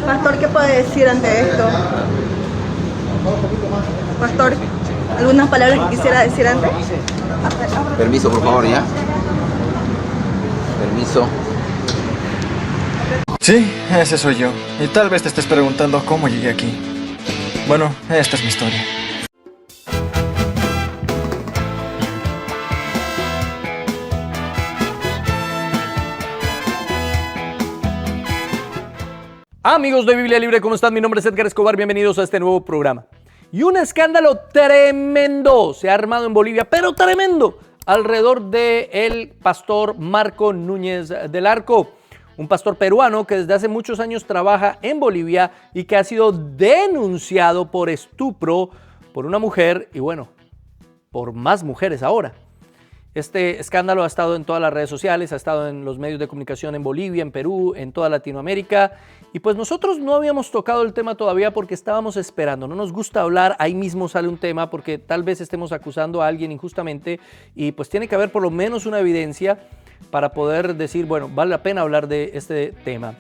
Pastor, ¿qué puede decir ante esto? Pastor, ¿algunas palabras que quisiera decir antes? Permiso, por favor, ¿ya? Permiso. Sí, ese soy yo. Y tal vez te estés preguntando cómo llegué aquí. Bueno, esta es mi historia. Amigos de Biblia Libre, ¿cómo están? Mi nombre es Edgar Escobar, bienvenidos a este nuevo programa. Y un escándalo tremendo se ha armado en Bolivia, pero tremendo, alrededor del pastor Marco Núñez del Arco, un pastor peruano que desde hace muchos años trabaja en Bolivia y que ha sido denunciado por estupro por una mujer y bueno, por más mujeres ahora. Este escándalo ha estado en todas las redes sociales, ha estado en los medios de comunicación en Bolivia, en Perú, en toda Latinoamérica. Y pues nosotros no habíamos tocado el tema todavía porque estábamos esperando. No nos gusta hablar, ahí mismo sale un tema porque tal vez estemos acusando a alguien injustamente y pues tiene que haber por lo menos una evidencia para poder decir, bueno, vale la pena hablar de este tema.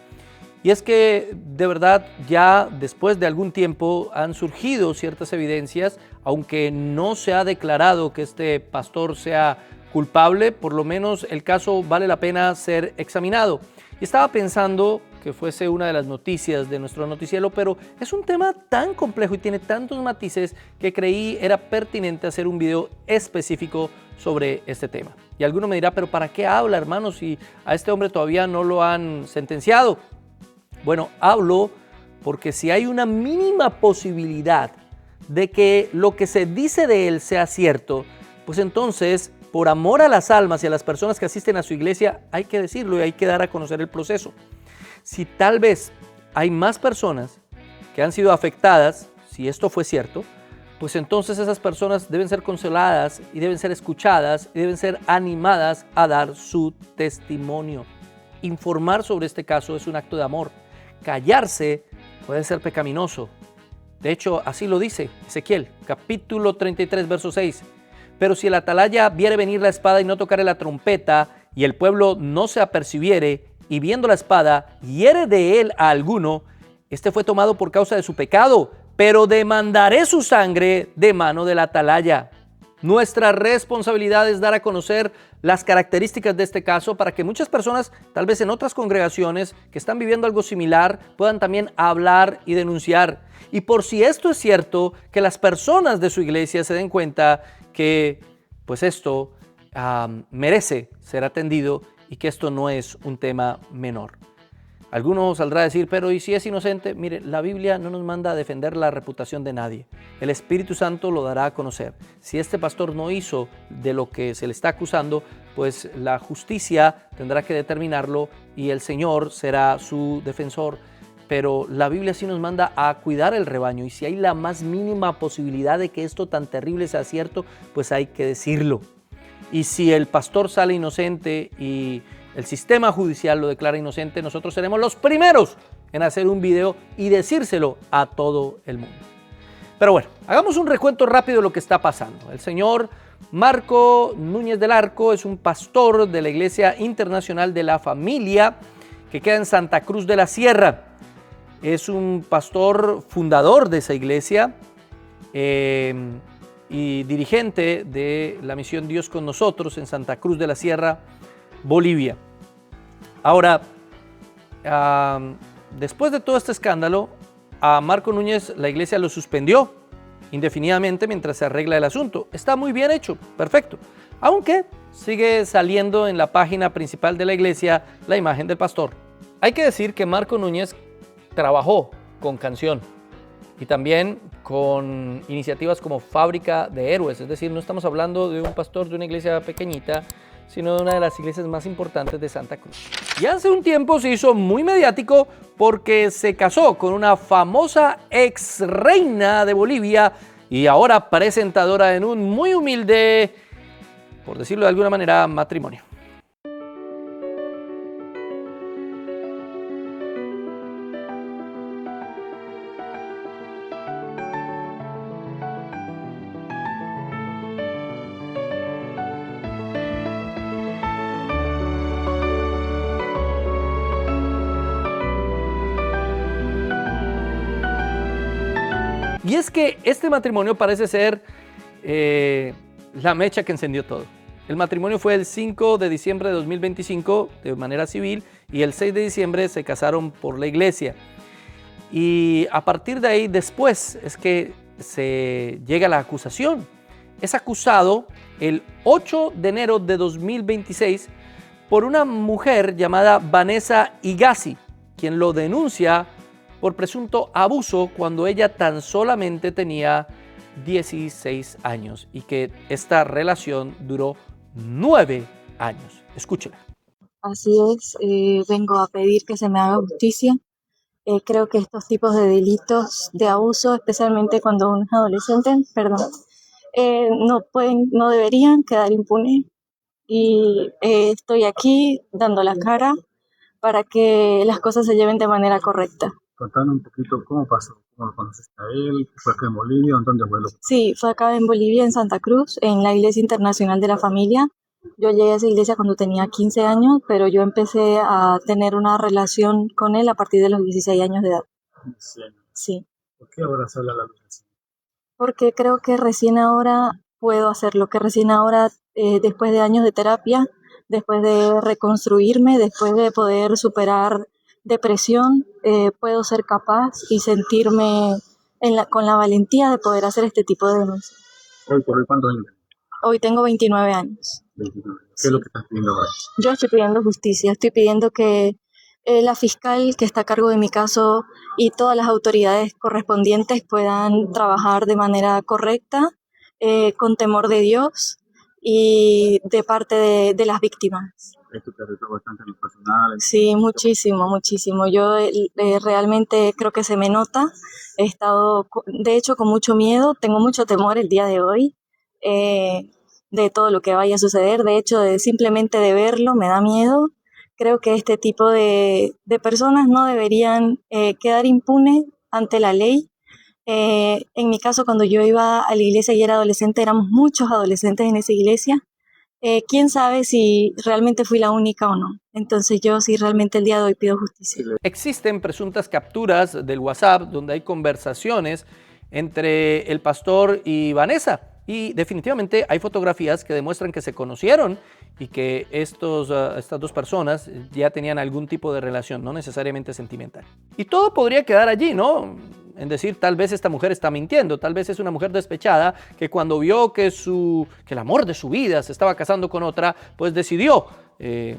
Y es que de verdad ya después de algún tiempo han surgido ciertas evidencias, aunque no se ha declarado que este pastor sea culpable, por lo menos el caso vale la pena ser examinado. Y estaba pensando que fuese una de las noticias de nuestro noticiero, pero es un tema tan complejo y tiene tantos matices que creí era pertinente hacer un video específico sobre este tema. Y alguno me dirá, pero ¿para qué habla, hermano, si a este hombre todavía no lo han sentenciado? Bueno, hablo porque si hay una mínima posibilidad de que lo que se dice de él sea cierto, pues entonces, por amor a las almas y a las personas que asisten a su iglesia, hay que decirlo y hay que dar a conocer el proceso. Si tal vez hay más personas que han sido afectadas, si esto fue cierto, pues entonces esas personas deben ser consoladas y deben ser escuchadas y deben ser animadas a dar su testimonio. Informar sobre este caso es un acto de amor. Callarse puede ser pecaminoso. De hecho, así lo dice Ezequiel, capítulo 33, verso 6. Pero si el atalaya viere venir la espada y no tocare la trompeta, y el pueblo no se apercibiere, y viendo la espada, hiere de él a alguno, este fue tomado por causa de su pecado, pero demandaré su sangre de mano del atalaya. Nuestra responsabilidad es dar a conocer las características de este caso para que muchas personas, tal vez en otras congregaciones que están viviendo algo similar, puedan también hablar y denunciar. Y por si esto es cierto, que las personas de su iglesia se den cuenta que pues esto merece ser atendido y que esto no es un tema menor. Alguno saldrá a decir, pero ¿y si es inocente? Mire, la Biblia no nos manda a defender la reputación de nadie. El Espíritu Santo lo dará a conocer. Si este pastor no hizo de lo que se le está acusando, pues la justicia tendrá que determinarlo y el Señor será su defensor. Pero la Biblia sí nos manda a cuidar el rebaño y si hay la más mínima posibilidad de que esto tan terrible sea cierto, pues hay que decirlo. Y si el pastor sale inocente y el sistema judicial lo declara inocente, nosotros seremos los primeros en hacer un video y decírselo a todo el mundo. Pero bueno, hagamos un recuento rápido de lo que está pasando. El señor Marco Núñez del Arco es un pastor de la Iglesia Internacional de la Familia que queda en Santa Cruz de la Sierra. Es un pastor fundador de esa iglesia y dirigente de la misión Dios con Nosotros en Santa Cruz de la Sierra, Bolivia. Ahora, después de todo este escándalo, a Marco Núñez la iglesia lo suspendió indefinidamente mientras se arregla el asunto. Está muy bien hecho, perfecto. Aunque sigue saliendo en la página principal de la iglesia la imagen del pastor. Hay que decir que Marco Núñez trabajó con Canción y también con iniciativas como Fábrica de Héroes, es decir, no estamos hablando de un pastor de una iglesia pequeñita, sino de una de las iglesias más importantes de Santa Cruz. Y hace un tiempo se hizo muy mediático porque se casó con una famosa ex reina de Bolivia y ahora presentadora en un muy humilde, por decirlo de alguna manera, matrimonio. Y es que este matrimonio parece ser la mecha que encendió todo. El matrimonio fue el 5 de diciembre de 2025 de manera civil y el 6 de diciembre se casaron por la iglesia. Y a partir de ahí después es que se llega a la acusación. Es acusado el 8 de enero de 2026 por una mujer llamada Vanessa Higazi, quien lo denuncia por presunto abuso cuando ella tan solamente tenía 16 años y que esta relación duró 9 años. Escúchela. Así es, vengo a pedir que se me haga justicia. Creo que estos tipos de delitos de abuso, especialmente cuando uno es adolescente, no deberían quedar impunes. Y estoy aquí dando la cara para que las cosas se lleven de manera correcta. Contame un poquito cómo pasó, cómo lo conociste a él, fue acá en Bolivia, ¿dónde fue? Sí, fue acá en Bolivia, en Santa Cruz, en la Iglesia Internacional de la Familia. Yo llegué a esa iglesia cuando tenía 15 años, pero yo empecé a tener una relación con él a partir de los 16 años de edad. Sí. ¿Por qué ahora sale a la luz? Porque creo que recién ahora puedo hacerlo, que recién ahora, después de años de terapia, después de reconstruirme, después de poder superar depresión, puedo ser capaz y sentirme con la valentía de poder hacer este tipo de denuncias. ¿Hoy por hoy cuántos años? Hoy tengo 29 años. 29. ¿Qué es lo que estás pidiendo ahora? Yo estoy pidiendo justicia, estoy pidiendo que la fiscal que está a cargo de mi caso y todas las autoridades correspondientes puedan trabajar de manera correcta, con temor de Dios y de parte de las víctimas. ¿Esto te afectó bastante en lo personal? Sí, muchísimo, muchísimo. Yo realmente creo que se me nota. He estado, de hecho, con mucho miedo. Tengo mucho temor el día de hoy de todo lo que vaya a suceder. De hecho, simplemente de verlo me da miedo. Creo que este tipo de personas no deberían quedar impunes ante la ley. En mi caso, cuando yo iba a la iglesia y era adolescente, éramos muchos adolescentes en esa iglesia. Quién sabe si realmente fui la única o no. Entonces yo sí realmente el día de hoy pido justicia. Existen presuntas capturas del WhatsApp donde hay conversaciones entre el pastor y Vanessa. Y definitivamente hay fotografías que demuestran que se conocieron y que estas dos personas ya tenían algún tipo de relación, no necesariamente sentimental. Y todo podría quedar allí, ¿no? En decir, tal vez esta mujer está mintiendo, tal vez es una mujer despechada que cuando vio que el amor de su vida se estaba casando con otra, pues decidió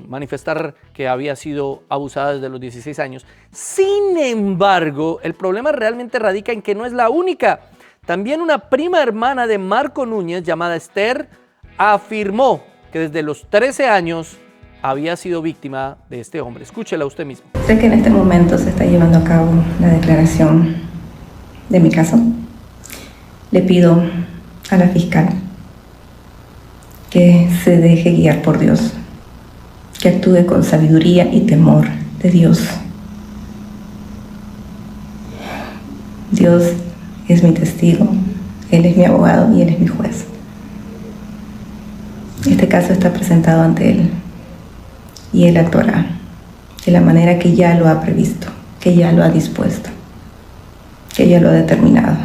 manifestar que había sido abusada desde los 16 años. Sin embargo, el problema realmente radica en que no es la única. También una prima hermana de Marco Núñez, llamada Esther, afirmó que desde los 13 años había sido víctima de este hombre. Escúchela usted mismo. Sé que en este momento se está llevando a cabo la declaración de mi caso. Le pido a la fiscal que se deje guiar por Dios, que actúe con sabiduría y temor de Dios. Dios es mi testigo, Él es mi abogado y Él es mi juez. Este caso está presentado ante Él y Él actuará de la manera que ya lo ha previsto, que ya lo ha dispuesto, que ya lo ha determinado.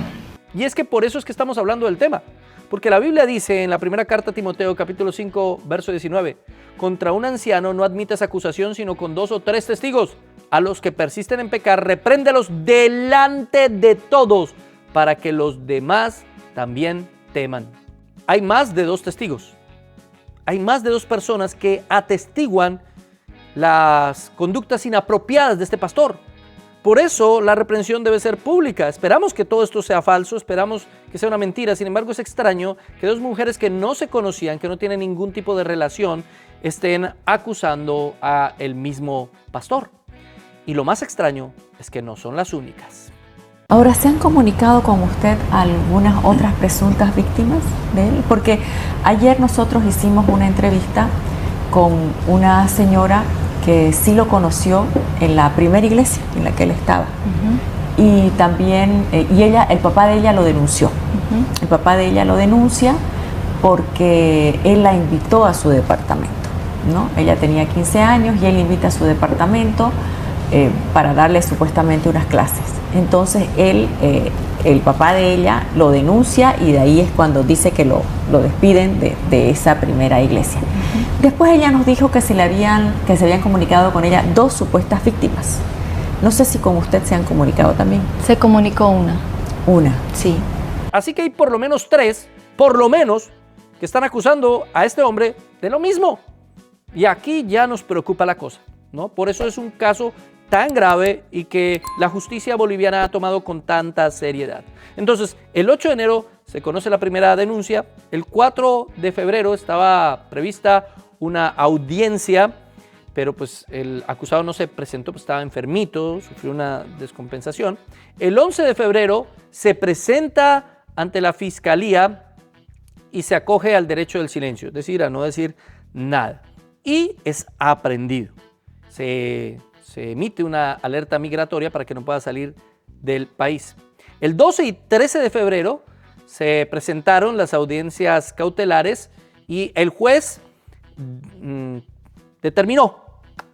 Y es que por eso es que estamos hablando del tema, porque la Biblia dice en la primera carta a Timoteo, capítulo 5, verso 19, contra un anciano no admitas acusación sino con 2 o 3 testigos. A los que persisten en pecar, repréndelos delante de todos, para que los demás también teman. Hay más de 2 testigos. Hay más de 2 personas que atestiguan las conductas inapropiadas de este pastor. Por eso la reprensión debe ser pública. Esperamos que todo esto sea falso, esperamos que sea una mentira. Sin embargo, es extraño que 2 mujeres que no se conocían, que no tienen ningún tipo de relación, estén acusando a el mismo pastor. Y lo más extraño es que no son las únicas. Ahora, ¿se han comunicado con usted algunas otras presuntas víctimas de él? Porque ayer nosotros hicimos una entrevista con una señora que sí lo conoció en la primera iglesia en la que él estaba. Y también, el papá de ella lo denunció. El papá de ella lo denuncia porque él la invitó a su departamento, ¿no? Ella tenía 15 años y él invita a su departamento. para darle supuestamente unas clases. Entonces él, el papá de ella, lo denuncia y de ahí es cuando dice que lo despiden de esa primera iglesia. Después ella nos dijo que se habían comunicado con ella 2 supuestas víctimas. No sé si con usted se han comunicado también. Se comunicó una. Una. Sí. Así que hay por lo menos 3, por lo menos, que están acusando a este hombre de lo mismo. Y aquí ya nos preocupa la cosa, ¿no? Por eso es un caso tan grave y que la justicia boliviana ha tomado con tanta seriedad. Entonces, el 8 de enero se conoce la primera denuncia. El 4 de febrero estaba prevista una audiencia, pero pues el acusado no se presentó, pues estaba enfermito, sufrió una descompensación. El 11 de febrero se presenta ante la fiscalía y se acoge al derecho del silencio, es decir, a no decir nada. Y es aprehendido. Se emite una alerta migratoria para que no pueda salir del país. El 12 y 13 de febrero se presentaron las audiencias cautelares y el juez determinó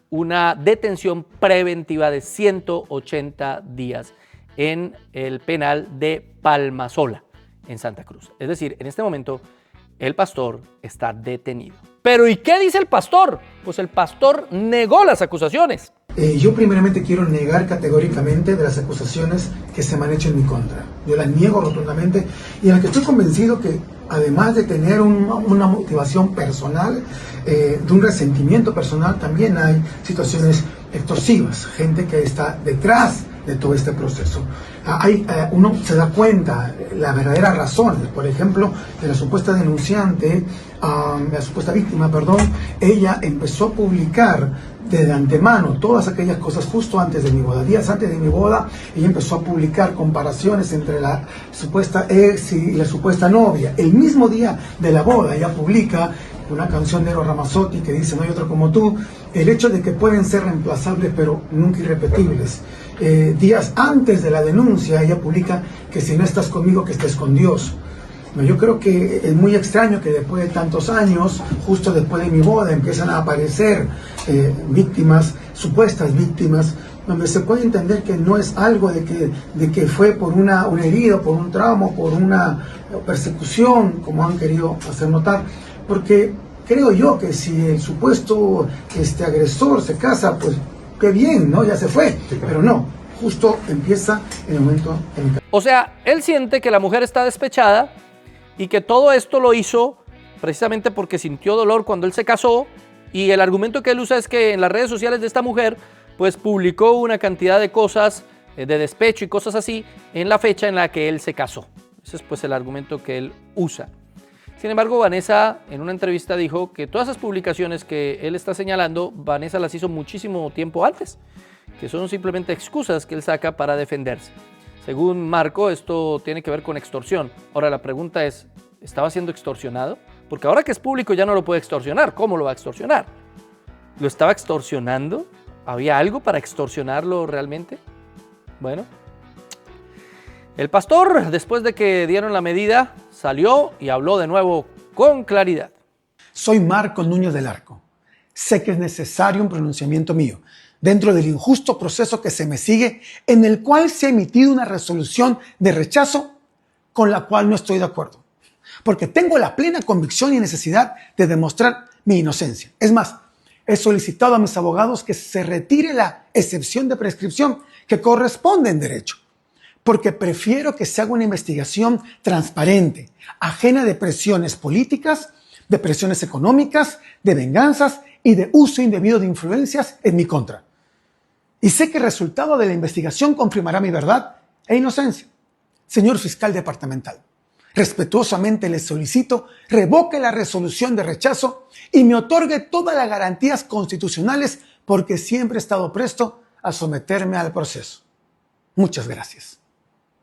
una detención preventiva de 180 días en el penal de Palmasola, en Santa Cruz. Es decir, en este momento el pastor está detenido. Pero ¿y qué dice el pastor? Pues el pastor negó las acusaciones. Yo primeramente quiero negar categóricamente de las acusaciones que se me han hecho en mi contra. Yo las niego rotundamente y en la que estoy convencido que además de tener una motivación personal, de un resentimiento personal, también hay situaciones extorsivas, gente que está detrás de todo este proceso. Uno se da cuenta la verdadera razón, por ejemplo, de la supuesta denunciante, la supuesta víctima, ella empezó a publicar de antemano todas aquellas cosas justo antes de mi boda, días antes de mi boda. Ella empezó a publicar comparaciones entre la supuesta ex y la supuesta novia. El mismo día de la boda ella publica una canción de Eros Ramazzotti que dice "No hay otro como tú", el hecho de que pueden ser reemplazables pero nunca irrepetibles. Días antes de la denuncia ella publica que si no estás conmigo, que estés con Dios. Yo creo que es muy extraño que después de tantos años, justo después de mi boda, empiezan a aparecer víctimas, supuestas víctimas, donde se puede entender que no es algo de que fue por una herida, por un trauma, por una persecución, como han querido hacer notar, porque creo yo que si el supuesto agresor se casa, pues qué bien, ¿no? Ya se fue, pero no, justo empieza en el momento en el... O sea, él siente que la mujer está despechada y que todo esto lo hizo precisamente porque sintió dolor cuando él se casó, y el argumento que él usa es que en las redes sociales de esta mujer pues publicó una cantidad de cosas de despecho y cosas así en la fecha en la que él se casó. Ese es pues el argumento que él usa. Sin embargo, Vanessa en una entrevista dijo que todas esas publicaciones que él está señalando, Vanessa las hizo muchísimo tiempo antes, que son simplemente excusas que él saca para defenderse. Según Marco, esto tiene que ver con extorsión. Ahora la pregunta es, ¿estaba siendo extorsionado? Porque ahora que es público ya no lo puede extorsionar. ¿Cómo lo va a extorsionar? ¿Lo estaba extorsionando? ¿Había algo para extorsionarlo realmente? Bueno, el pastor, después de que dieron la medida, salió y habló de nuevo con claridad. Soy Marco Núñez del Arco. Sé que es necesario un pronunciamiento mío dentro del injusto proceso que se me sigue, en el cual se ha emitido una resolución de rechazo con la cual no estoy de acuerdo, porque tengo la plena convicción y necesidad de demostrar mi inocencia. Es más, he solicitado a mis abogados que se retire la excepción de prescripción que corresponde en derecho, porque prefiero que se haga una investigación transparente, ajena de presiones políticas, de presiones económicas, de venganzas y de uso indebido de influencias en mi contra. Y sé que el resultado de la investigación confirmará mi verdad e inocencia. Señor fiscal departamental, respetuosamente le solicito revoque la resolución de rechazo y me otorgue todas las garantías constitucionales, porque siempre he estado presto a someterme al proceso. Muchas gracias.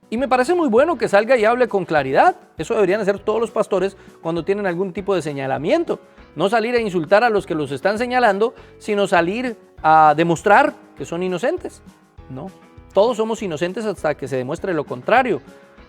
Y me parece muy bueno que salga y hable con claridad. Eso deberían hacer todos los pastores cuando tienen algún tipo de señalamiento. No salir a insultar a los que los están señalando, sino salir a demostrar que son inocentes. No, todos somos inocentes hasta que se demuestre lo contrario.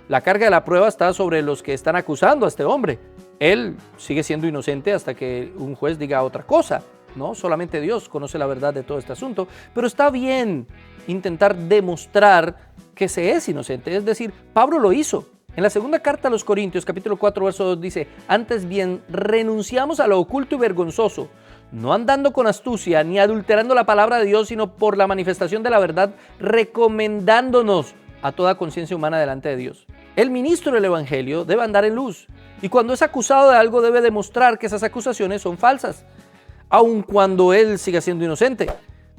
La carga de la prueba está sobre los que están acusando a este hombre. Él sigue siendo inocente hasta que un juez diga otra cosa, ¿no? Solamente Dios conoce la verdad de todo este asunto, pero está bien intentar demostrar que se es inocente. Es decir, Pablo lo hizo. En la segunda carta a los Corintios, capítulo 4, verso 2, dice: antes bien, renunciamos a lo oculto y vergonzoso, no andando con astucia, ni adulterando la palabra de Dios, sino por la manifestación de la verdad, recomendándonos a toda conciencia humana delante de Dios. El ministro del Evangelio debe andar en luz, y cuando es acusado de algo debe demostrar que esas acusaciones son falsas, aun cuando él siga siendo inocente.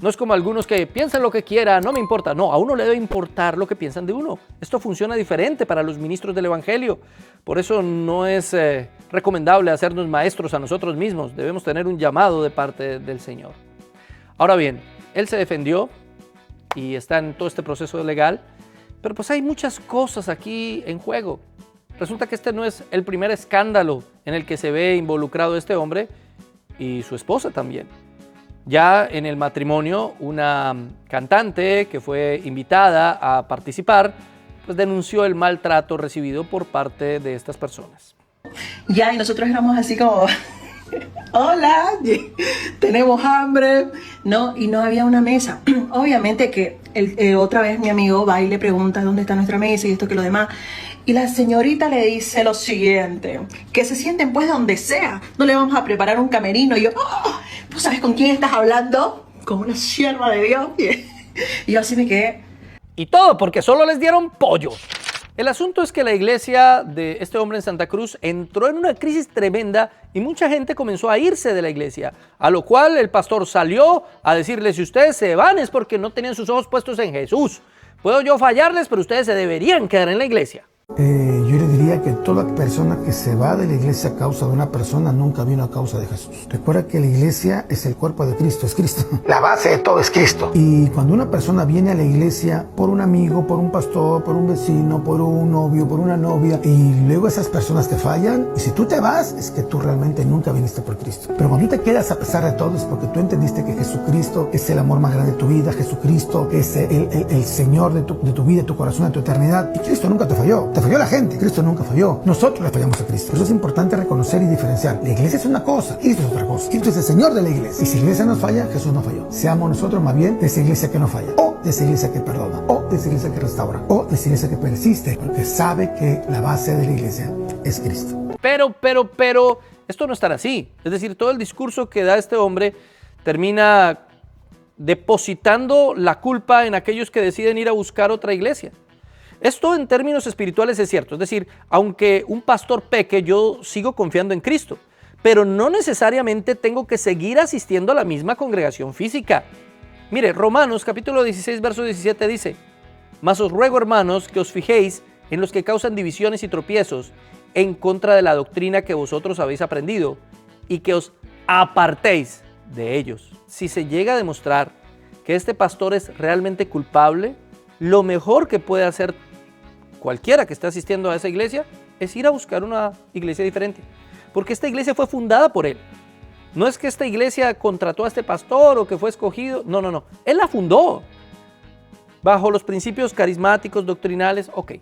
No es como algunos que piensan lo que quieran, no me importa. No, a uno le debe importar lo que piensan de uno. Esto funciona diferente para los ministros del Evangelio. Por eso no es recomendable hacernos maestros a nosotros mismos. Debemos tener un llamado de parte del Señor. Ahora bien, él se defendió y está en todo este proceso legal, pero pues hay muchas cosas aquí en juego. Resulta que este no es el primer escándalo en el que se ve involucrado este hombre y su esposa también. Ya en el matrimonio, una cantante que fue invitada a participar, pues denunció el maltrato recibido por parte de estas personas. Ya, y nosotros éramos así como, hola, tenemos hambre, ¿no? Y no había una mesa. Obviamente que otra vez mi amigo va y le pregunta dónde está nuestra mesa y esto que lo demás. Y la señorita le dice lo siguiente: que se sienten pues donde sea, no le vamos a preparar un camerino. Y yo, oh, ¿tú sabes con quién estás hablando? Con una sierva de Dios. Y yo así me quedé. Y todo porque solo les dieron pollo. El asunto es que la iglesia de este hombre en Santa Cruz entró en una crisis tremenda y mucha gente comenzó a irse de la iglesia, a lo cual el pastor salió a decirles: si ustedes se van es porque no tenían sus ojos puestos en Jesús. Puedo yo fallarles, pero ustedes se deberían quedar en la iglesia. Yo le diría que toda persona que se va de la iglesia a causa de una persona nunca vino a causa de Jesús. Recuerda que la iglesia es el cuerpo de Cristo, es Cristo. La base de todo es Cristo. Y cuando una persona viene a la iglesia por un amigo, por un pastor, por un vecino, por un novio, por una novia, y luego esas personas te fallan, y si tú te vas, es que tú realmente nunca viniste por Cristo. Pero cuando tú te quedas a pesar de todo, es porque tú entendiste que Jesucristo es el amor más grande de tu vida, Jesucristo es el Señor de tu vida, de tu corazón, de tu eternidad, y Cristo nunca te falló. Te falló la gente, Cristo nunca falló. Nosotros le fallamos a Cristo. Por eso es importante reconocer y diferenciar. La iglesia es una cosa, Cristo es otra cosa. Cristo es el Señor de la iglesia. Y si la iglesia nos falla, Jesús no falló. Seamos nosotros más bien de esa iglesia que no falla, o de esa iglesia que perdona, o de esa iglesia que restaura, o de esa iglesia que persiste, porque sabe que la base de la iglesia es Cristo. Pero, esto no es tan así. Es decir, todo el discurso que da este hombre termina depositando la culpa en aquellos que deciden ir a buscar otra iglesia. Esto en términos espirituales es cierto, es decir, aunque un pastor peque, yo sigo confiando en Cristo, pero no necesariamente tengo que seguir asistiendo a la misma congregación física. Mire, Romanos capítulo 16, verso 17 dice: mas os ruego, hermanos, que os fijéis en los que causan divisiones y tropiezos en contra de la doctrina que vosotros habéis aprendido y que os apartéis de ellos. Si se llega a demostrar que este pastor es realmente culpable, lo mejor que puede hacer cualquiera que esté asistiendo a esa iglesia es ir a buscar una iglesia diferente, porque esta iglesia fue fundada por él. No es que esta iglesia contrató a este pastor o que fue escogido, no, él la fundó bajo los principios carismáticos, doctrinales, ok,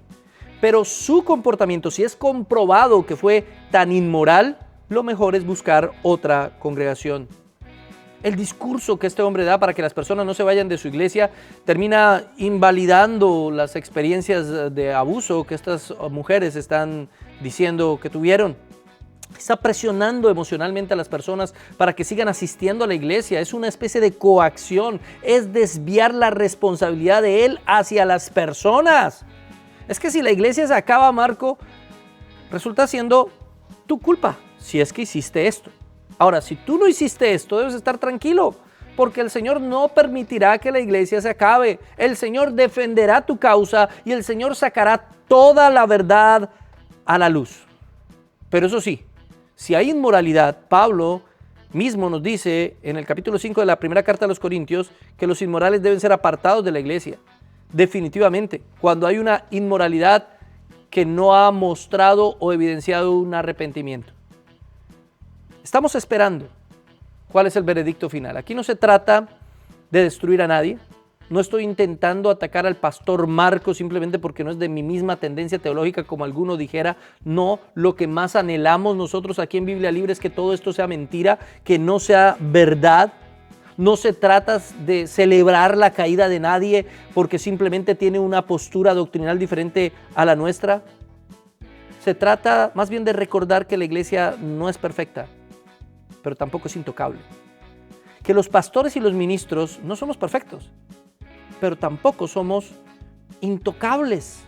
pero su comportamiento, si es comprobado que fue tan inmoral, lo mejor es buscar otra congregación. El discurso que este hombre da para que las personas no se vayan de su iglesia termina invalidando las experiencias de abuso que estas mujeres están diciendo que tuvieron. Está presionando emocionalmente a las personas para que sigan asistiendo a la iglesia. Es una especie de coacción, es desviar la responsabilidad de él hacia las personas. Es que si la iglesia se acaba, Marco, resulta siendo tu culpa si es que hiciste esto. Ahora, si tú no hiciste esto, debes estar tranquilo, porque el Señor no permitirá que la iglesia se acabe. El Señor defenderá tu causa y el Señor sacará toda la verdad a la luz. Pero eso sí, si hay inmoralidad, Pablo mismo nos dice en el capítulo 5 de la primera carta a los Corintios que los inmorales deben ser apartados de la iglesia. Definitivamente, cuando hay una inmoralidad que no ha mostrado o evidenciado un arrepentimiento. Estamos esperando cuál es el veredicto final. Aquí no se trata de destruir a nadie, No estoy intentando atacar al pastor Marco simplemente porque no es de mi misma tendencia teológica como alguno dijera. No, lo que más anhelamos nosotros aquí en Biblia Libre es que todo esto sea mentira, que no sea verdad. No se trata de celebrar la caída de nadie porque simplemente tiene una postura doctrinal diferente a la nuestra. Se trata más bien de recordar que la iglesia no es perfecta, pero tampoco es intocable. Que los pastores y los ministros no somos perfectos, pero tampoco somos intocables.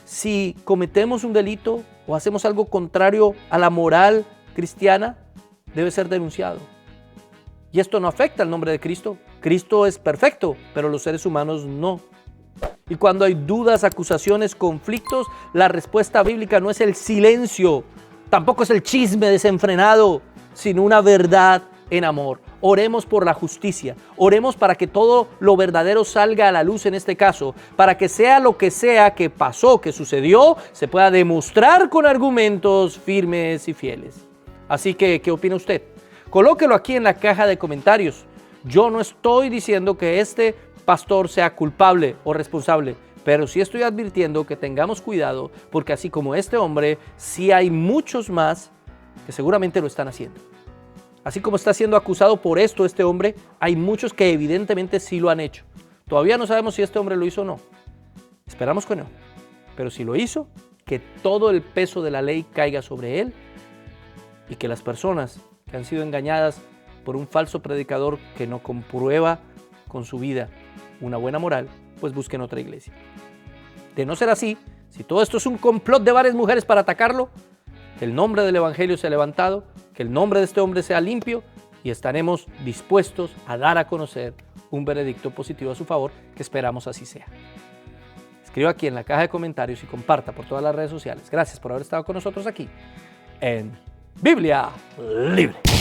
Si cometemos un delito o hacemos algo contrario a la moral cristiana, debe ser denunciado. Y esto no afecta al nombre de Cristo. Cristo es perfecto, pero los seres humanos no. Y cuando hay dudas, acusaciones, conflictos, la respuesta bíblica no es el silencio, tampoco es el chisme desenfrenado, sino una verdad en amor. Oremos por la justicia, oremos para que todo lo verdadero salga a la luz en este caso, para que sea lo que sea que pasó, que sucedió, se pueda demostrar con argumentos firmes y fieles. Así que, ¿qué opina usted? Colóquelo aquí en la caja de comentarios. Yo no estoy diciendo que este pastor sea culpable o responsable, pero sí estoy advirtiendo que tengamos cuidado, porque así como este hombre, sí hay muchos más que seguramente lo están haciendo. Así como está siendo acusado por esto este hombre, hay muchos que evidentemente sí lo han hecho. Todavía no sabemos si este hombre lo hizo o no. Esperamos que no. Pero si lo hizo, que todo el peso de la ley caiga sobre él y que las personas que han sido engañadas por un falso predicador que no comprueba con su vida una buena moral, pues busquen otra iglesia. De no ser así, si todo esto es un complot de varias mujeres para atacarlo, que el nombre del evangelio sea levantado, que el nombre de este hombre sea limpio y estaremos dispuestos a dar a conocer un veredicto positivo a su favor, que esperamos así sea. Escriba aquí en la caja de comentarios y comparta por todas las redes sociales. Gracias por haber estado con nosotros aquí en Biblia Libre.